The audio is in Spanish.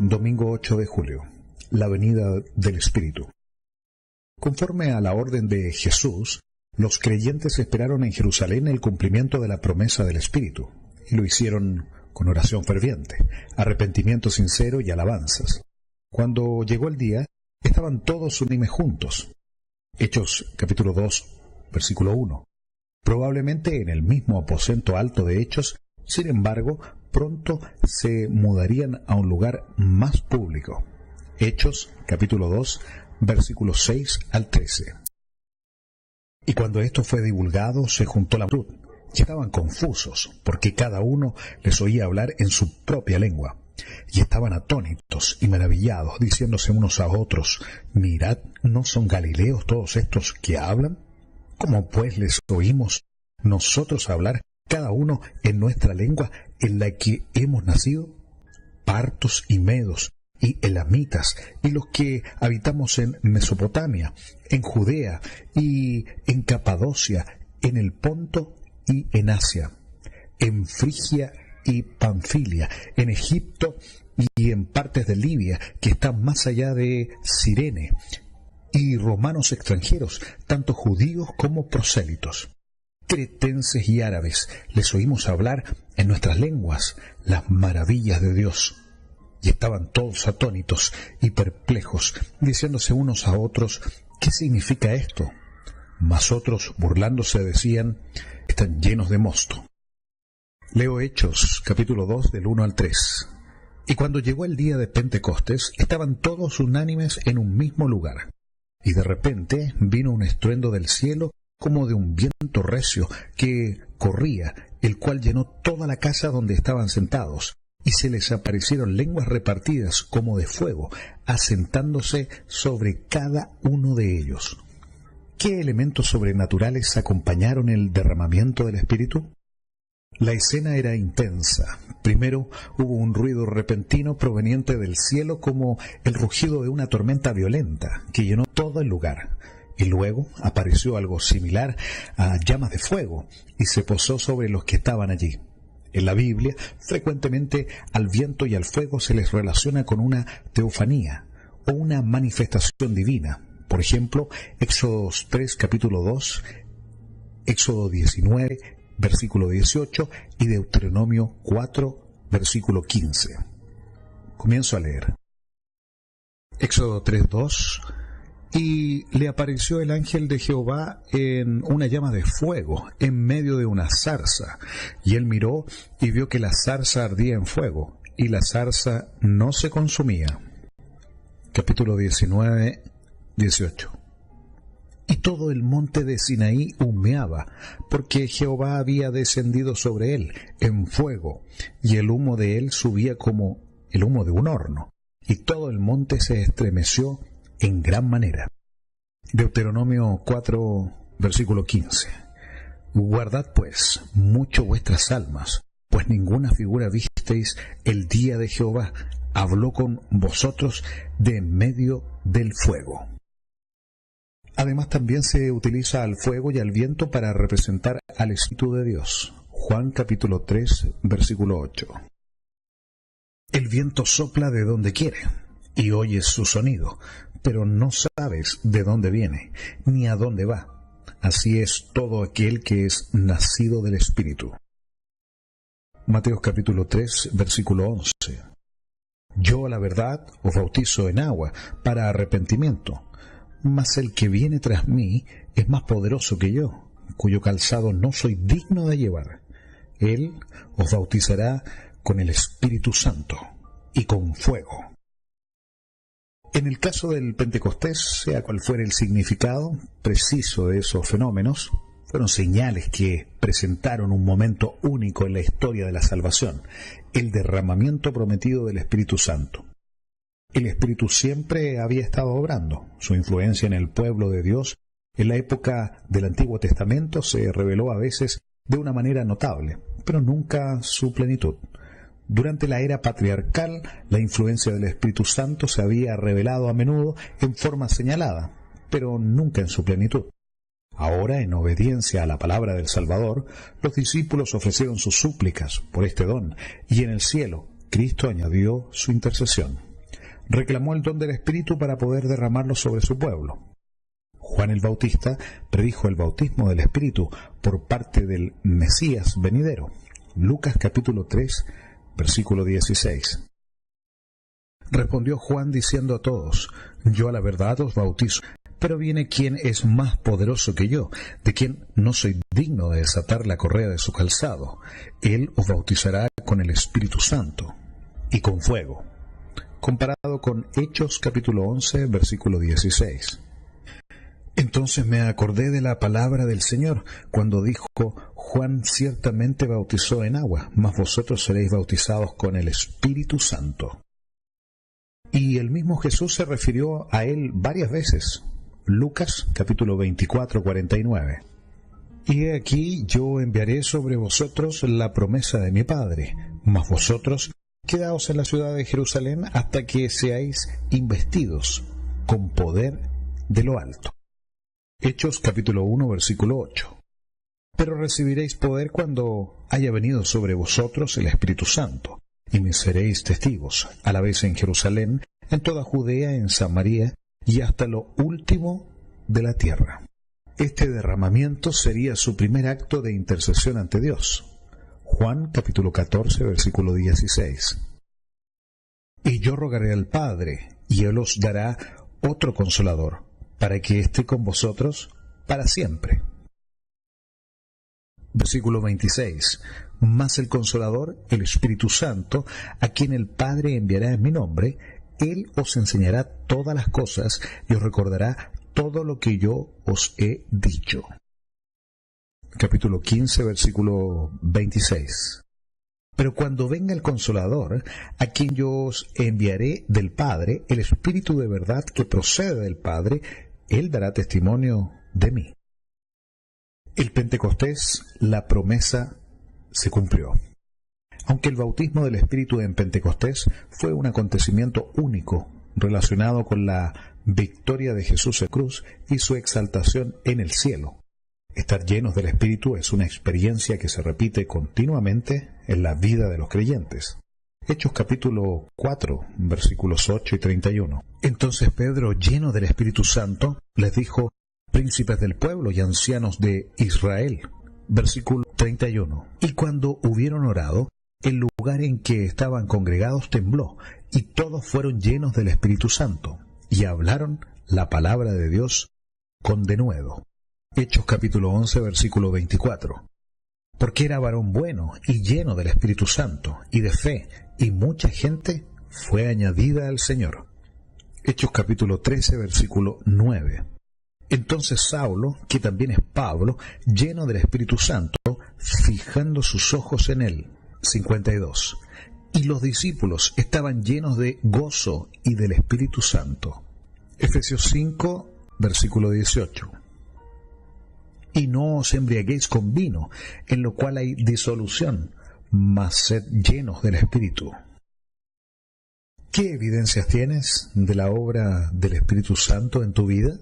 Domingo 8 de julio. La venida del Espíritu. Conforme a la orden de Jesús, los creyentes esperaron en Jerusalén el cumplimiento de la promesa del Espíritu, y lo hicieron con oración ferviente, arrepentimiento sincero y alabanzas. Cuando llegó el día, estaban todos unánimes juntos. Hechos capítulo 2, versículo 1. Probablemente en el mismo aposento alto de Hechos, sin embargo, pronto se mudarían a un lugar más público. Hechos capítulo 2, versículos 6 al 13. Y cuando esto fue divulgado, se juntó la multitud, y estaban confusos, porque cada uno les oía hablar en su propia lengua. Y estaban atónitos y maravillados, diciéndose unos a otros: mirad, ¿no son galileos todos estos que hablan? ¿Cómo pues les oímos nosotros hablar, cada uno en nuestra lengua en la que hemos nacido? Partos y medos y elamitas, y los que habitamos en Mesopotamia, en Judea y en Capadocia, en el Ponto y en Asia, en Frigia y Panfilia, en Egipto y en partes de Libia que están más allá de Cirene, y romanos extranjeros, tanto judíos como prosélitos, cretenses y árabes, les oímos hablar en nuestras lenguas las maravillas de Dios. Y estaban todos atónitos y perplejos, diciéndose unos a otros: ¿qué significa esto? Mas otros, burlándose, decían: están llenos de mosto. Leo Hechos, capítulo 2, del 1 al 3. Y cuando llegó el día de Pentecostés, estaban todos unánimes en un mismo lugar. Y de repente vino un estruendo del cielo, como de un viento recio, que corría, el cual llenó toda la casa donde estaban sentados. Y se les aparecieron lenguas repartidas como de fuego, asentándose sobre cada uno de ellos. ¿Qué elementos sobrenaturales acompañaron el derramamiento del Espíritu? La escena era intensa. Primero hubo un ruido repentino proveniente del cielo, como el rugido de una tormenta violenta, que llenó todo el lugar. Y luego apareció algo similar a llamas de fuego, y se posó sobre los que estaban allí. En la Biblia, frecuentemente al viento y al fuego se les relaciona con una teofanía o una manifestación divina. Por ejemplo, Éxodo 3, capítulo 2, Éxodo 19, versículo 18 y Deuteronomio 4, versículo 15. Comienzo a leer. Éxodo 3, 2. Y le apareció el ángel de Jehová en una llama de fuego, en medio de una zarza. Y él miró y vio que la zarza ardía en fuego, y la zarza no se consumía. Capítulo 19, 18. Y todo el monte de Sinaí humeaba, porque Jehová había descendido sobre él en fuego, y el humo de él subía como el humo de un horno, y todo el monte se estremeció en gran manera. Deuteronomio 4, versículo 15. Guardad pues mucho vuestras almas, pues ninguna figura visteis el día de Jehová, habló con vosotros de en medio del fuego. Además también se utiliza al fuego y al viento para representar al Espíritu de Dios. Juan capítulo 3, versículo 8. El viento sopla de donde quiere, y oyes su sonido, pero no sabes de dónde viene, ni a dónde va. Así es todo aquel que es nacido del Espíritu. Mateo capítulo 3, versículo 11. Yo, a la verdad, os bautizo en agua para arrepentimiento, mas el que viene tras mí es más poderoso que yo, cuyo calzado no soy digno de llevar. Él os bautizará con el Espíritu Santo y con fuego. En el caso del Pentecostés, sea cual fuera el significado preciso de esos fenómenos, fueron señales que presentaron un momento único en la historia de la salvación, el derramamiento prometido del Espíritu Santo. El Espíritu siempre había estado obrando. Su influencia en el pueblo de Dios en la época del Antiguo Testamento se reveló a veces de una manera notable, pero nunca su plenitud. Durante la era patriarcal, la influencia del Espíritu Santo se había revelado a menudo en forma señalada, pero nunca en su plenitud. Ahora, en obediencia a la palabra del Salvador, los discípulos ofrecieron sus súplicas por este don, y en el cielo, Cristo añadió su intercesión. reclamó el don del Espíritu para poder derramarlo sobre su pueblo. Juan el Bautista predijo el bautismo del Espíritu por parte del Mesías venidero. Lucas capítulo 3, versículo 16. Respondió Juan diciendo a todos: yo a la verdad os bautizo, pero viene quien es más poderoso que yo, de quien no soy digno de desatar la correa de su calzado. Él os bautizará con el Espíritu Santo y con fuego. Comparado con Hechos capítulo 11, versículo 16. Entonces me acordé de la palabra del Señor, cuando dijo: Juan ciertamente bautizó en agua, mas vosotros seréis bautizados con el Espíritu Santo. Y el mismo Jesús se refirió a él varias veces. Lucas capítulo 24, 49. Y he aquí yo enviaré sobre vosotros la promesa de mi Padre, mas vosotros quedaos en la ciudad de Jerusalén hasta que seáis investidos con poder de lo alto. Hechos capítulo 1, versículo 8. Pero recibiréis poder cuando haya venido sobre vosotros el Espíritu Santo, y me seréis testigos, a la vez en Jerusalén, en toda Judea, en Samaria, y hasta lo último de la tierra. Este derramamiento sería su primer acto de intercesión ante Dios. Juan capítulo 14, versículo 16. Y yo rogaré al Padre, y Él os dará otro Consolador, para que esté con vosotros para siempre. Versículo 26. Mas el Consolador, el Espíritu Santo, a quien el Padre enviará en mi nombre, Él os enseñará todas las cosas y os recordará todo lo que yo os he dicho. Capítulo 15, versículo 26. Pero cuando venga el Consolador, a quien yo os enviaré del Padre, el Espíritu de verdad que procede del Padre, Él dará testimonio de mí. El Pentecostés, la promesa se cumplió. Aunque el bautismo del Espíritu en Pentecostés fue un acontecimiento único relacionado con la victoria de Jesús en cruz y su exaltación en el cielo, estar llenos del Espíritu es una experiencia que se repite continuamente en la vida de los creyentes. Hechos capítulo 4, versículos 8 y 31. Entonces Pedro, lleno del Espíritu Santo, les dijo: príncipes del pueblo y ancianos de Israel. Versículo 31. Y cuando hubieron orado, el lugar en que estaban congregados tembló, y todos fueron llenos del Espíritu Santo, y hablaron la palabra de Dios con denuedo. Hechos capítulo 11, versículo 24. Porque era varón bueno y lleno del Espíritu Santo y de fe, y mucha gente fue añadida al Señor. Hechos capítulo 13, versículo 9. Entonces Saulo, que también es Pablo, lleno del Espíritu Santo, fijando sus ojos en él. 52. Y los discípulos estaban llenos de gozo y del Espíritu Santo. Efesios 5, versículo 18. Y no os embriaguéis con vino, en lo cual hay disolución, mas sed llenos del Espíritu. ¿Qué evidencias tienes de la obra del Espíritu Santo en tu vida?